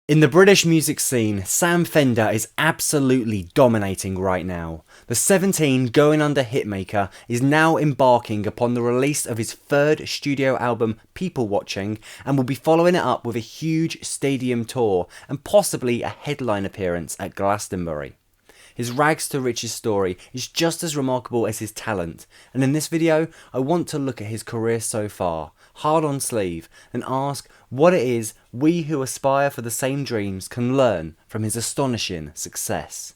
In the British music scene, Sam Fender is absolutely dominating right now. The 17 going under hitmaker is now embarking upon the release of his third studio album, People Watching, and will be following it up with a huge stadium tour and possibly a headline appearance at Glastonbury. His rags to riches story is just as remarkable as his talent, and in this video I want to look at his career so far, hard on sleeve, and ask what it is we who aspire for the same dreams can learn from his astonishing success.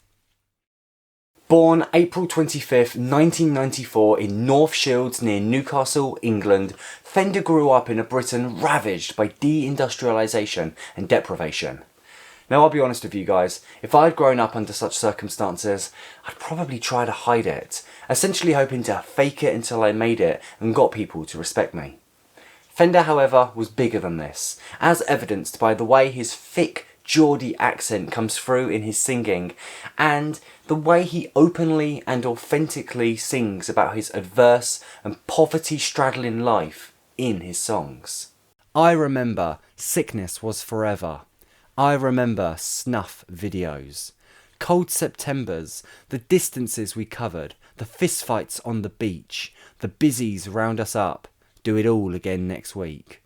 Born April 25th, 1994 in North Shields near Newcastle, England, Fender grew up in a Britain ravaged by deindustrialisation and deprivation. Now I'll be honest with you guys, if I had grown up under such circumstances, I'd probably try to hide it, essentially hoping to fake it until I made it and got people to respect me. Fender, however, was bigger than this, as evidenced by the way his thick Geordie accent comes through in his singing, and the way he openly and authentically sings about his adverse and poverty-straddling life in his songs. I remember sickness was forever. I remember snuff videos, cold Septembers, the distances we covered, the fistfights on the beach, the busies round us up, do it all again next week.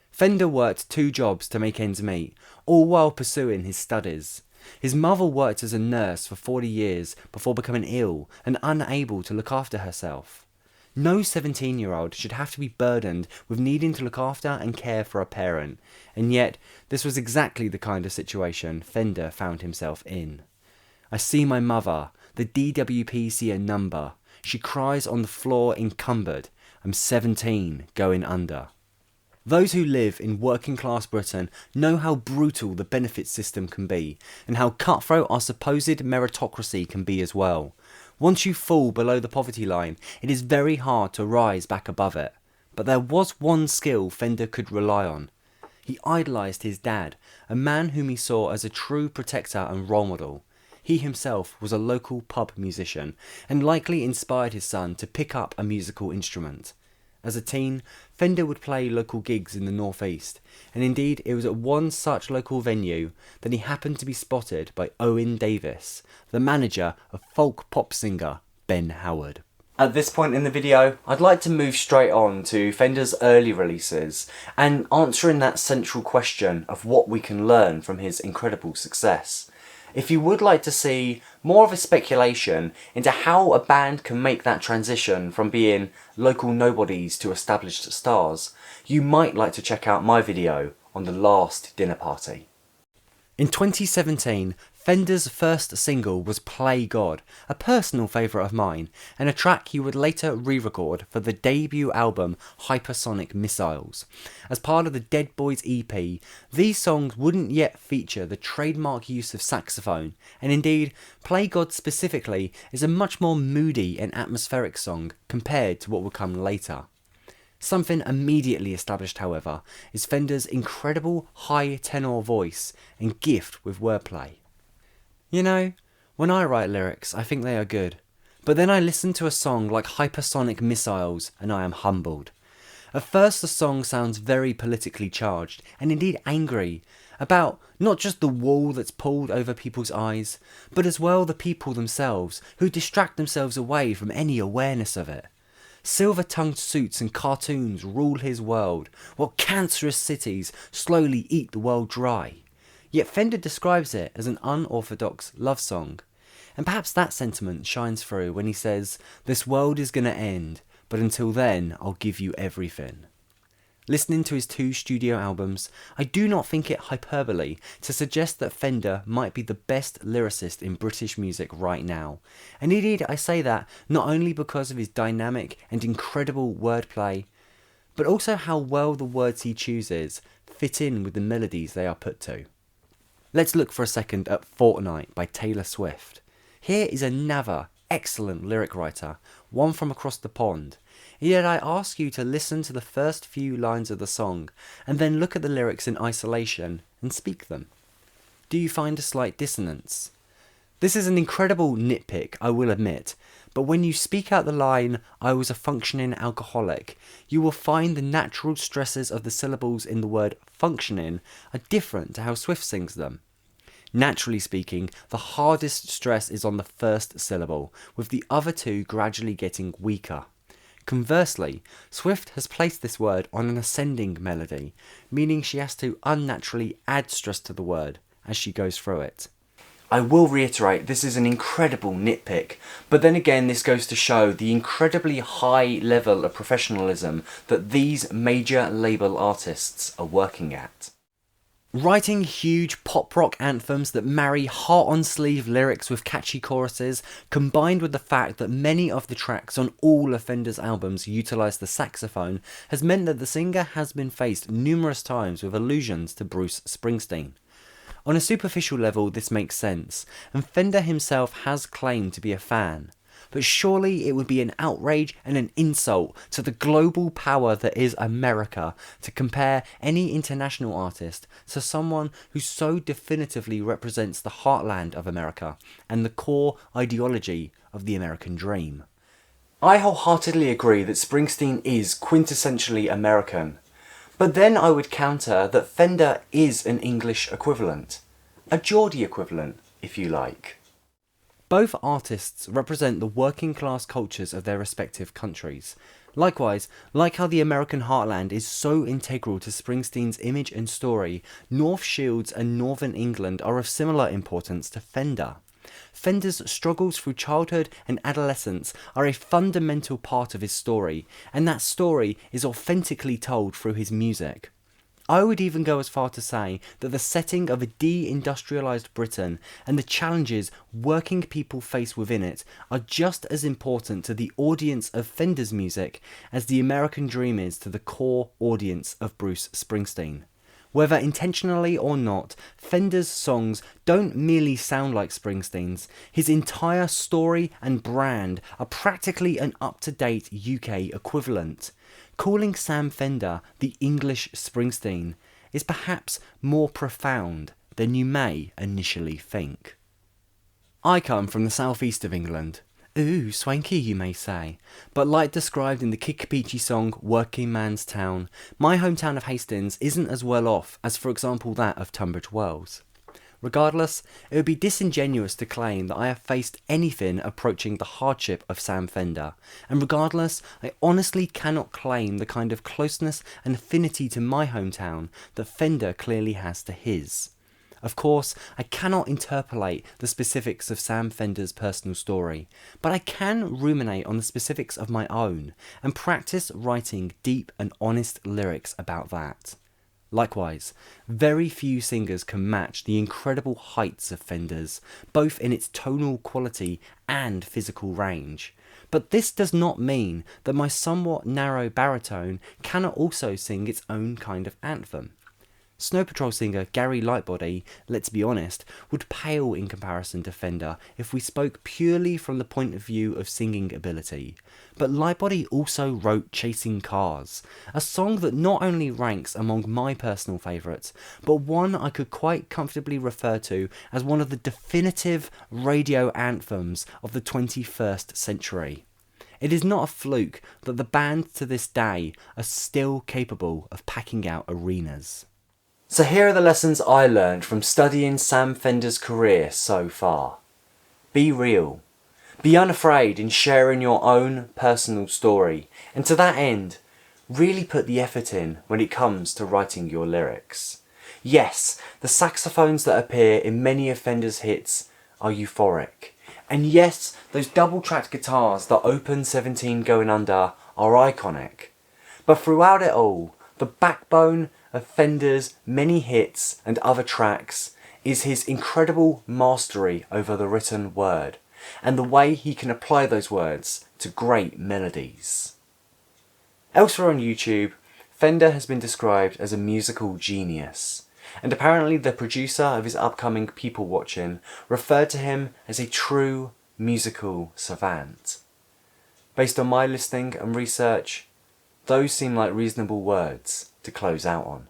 Fender worked 2 jobs to make ends meet, all while pursuing his studies. His mother worked as a nurse for 40 years before becoming ill and unable to look after herself. No 17-year-old should have to be burdened with needing to look after and care for a parent, and yet this was exactly the kind of situation Fender found himself in. I see my mother, the DWP see a number, she cries on the floor encumbered, I'm 17 going under. Those who live in working class Britain know how brutal the benefits system can be, and how cutthroat our supposed meritocracy can be as well. Once you fall below the poverty line, it is very hard to rise back above it. But there was one skill Fender could rely on. He idolised his dad, a man whom he saw as a true protector and role model. He himself was a local pub musician, and likely inspired his son to pick up a musical instrument. As a teen, Fender would play local gigs in the northeast, and indeed it was at one such local venue that he happened to be spotted by Owen Davis, the manager of folk pop singer Ben Howard. At this point in the video, I'd like to move straight on to Fender's early releases and answering that central question of what we can learn from his incredible success. If you would like to see more of a speculation into how a band can make that transition from being local nobodies to established stars, you might like to check out my video on The Last Dinner Party. In 2017, Fender's first single was Play God, a personal favourite of mine, and a track he would later re-record for the debut album Hypersonic Missiles. As part of the Dead Boys EP, these songs wouldn't yet feature the trademark use of saxophone, and indeed, Play God specifically is a much more moody and atmospheric song compared to what would come later. Something immediately established, however, is Fender's incredible high tenor voice and gift with wordplay. You know, when I write lyrics, I think they are good, but then I listen to a song like Hypersonic Missiles and I am humbled. At first the song sounds very politically charged, and indeed angry, about not just the wall that's pulled over people's eyes, but as well the people themselves, who distract themselves away from any awareness of it. Silver-tongued suits and cartoons rule his world, while cancerous cities slowly eat the world dry. Yet Fender describes it as an unorthodox love song. And perhaps that sentiment shines through when he says, "This world is gonna end, but until then I'll give you everything." Listening to his 2 studio albums, I do not think it hyperbole to suggest that Fender might be the best lyricist in British music right now. And indeed I say that not only because of his dynamic and incredible wordplay, but also how well the words he chooses fit in with the melodies they are put to. Let's look for a second at Fortnight by Taylor Swift. Here is another excellent lyric writer, one from across the pond. Yet I ask you to listen to the first few lines of the song, and then look at the lyrics in isolation and speak them. Do you find a slight dissonance? This is an incredible nitpick, I will admit, But when you speak out the line, "I was a functioning alcoholic," you will find the natural stresses of the syllables in the word functioning are different to how Swift sings them. Naturally speaking, the hardest stress is on the first syllable, with the other two gradually getting weaker. Conversely, Swift has placed this word on an ascending melody, meaning she has to unnaturally add stress to the word as she goes through it. I will reiterate, this is an incredible nitpick, but then again this goes to show the incredibly high level of professionalism that these major label artists are working at. Writing huge pop-rock anthems that marry heart-on-sleeve lyrics with catchy choruses, combined with the fact that many of the tracks on all of Fender's albums utilise the saxophone, has meant that the singer has been faced numerous times with allusions to Bruce Springsteen. On a superficial level, this makes sense, and Fender himself has claimed to be a fan. But surely it would be an outrage and an insult to the global power that is America to compare any international artist to someone who so definitively represents the heartland of America and the core ideology of the American dream. I wholeheartedly agree that Springsteen is quintessentially American, but then I would counter that Fender is an English equivalent, a Geordie equivalent, if you like. Both artists represent the working class cultures of their respective countries. Likewise, like how the American heartland is so integral to Springsteen's image and story, North Shields and Northern England are of similar importance to Fender. Fender's struggles through childhood and adolescence are a fundamental part of his story, and that story is authentically told through his music. I would even go as far to say that the setting of a deindustrialised Britain and the challenges working people face within it are just as important to the audience of Fender's music as the American dream is to the core audience of Bruce Springsteen. Whether intentionally or not, Fender's songs don't merely sound like Springsteen's. His entire story and brand are practically an up-to-date UK equivalent. Calling Sam Fender the English Springsteen is perhaps more profound than you may initially think. I come from the southeast of England. Ooh, swanky you may say, but like described in the Kid Kapichi song Working Man's Town, my hometown of Hastings isn't as well off as for example that of Tunbridge Wells. Regardless, it would be disingenuous to claim that I have faced anything approaching the hardship of Sam Fender, and regardless, I honestly cannot claim the kind of closeness and affinity to my hometown that Fender clearly has to his. Of course, I cannot interpolate the specifics of Sam Fender's personal story, but I can ruminate on the specifics of my own, and practice writing deep and honest lyrics about that. Likewise, very few singers can match the incredible heights of Fender's, both in its tonal quality and physical range. But this does not mean that my somewhat narrow baritone cannot also sing its own kind of anthem. Snow Patrol singer Gary Lightbody, let's be honest, would pale in comparison to Fender if we spoke purely from the point of view of singing ability. But Lightbody also wrote Chasing Cars, a song that not only ranks among my personal favourites, but one I could quite comfortably refer to as one of the definitive radio anthems of the 21st century. It is not a fluke that the band to this day are still capable of packing out arenas. So here are the lessons I learned from studying Sam Fender's career so far. Be real. Be unafraid in sharing your own personal story, and to that end, really put the effort in when it comes to writing your lyrics. Yes, the saxophones that appear in many of Fender's hits are euphoric. And yes, those double-tracked guitars that open 17 Going Under are iconic. But throughout it all, the backbone of Fender's many hits and other tracks is his incredible mastery over the written word, and the way he can apply those words to great melodies. Elsewhere on YouTube, Fender has been described as a musical genius, and apparently the producer of his upcoming People Watching referred to him as a true musical savant. Based on my listening and research, those seem like reasonable words to close out on.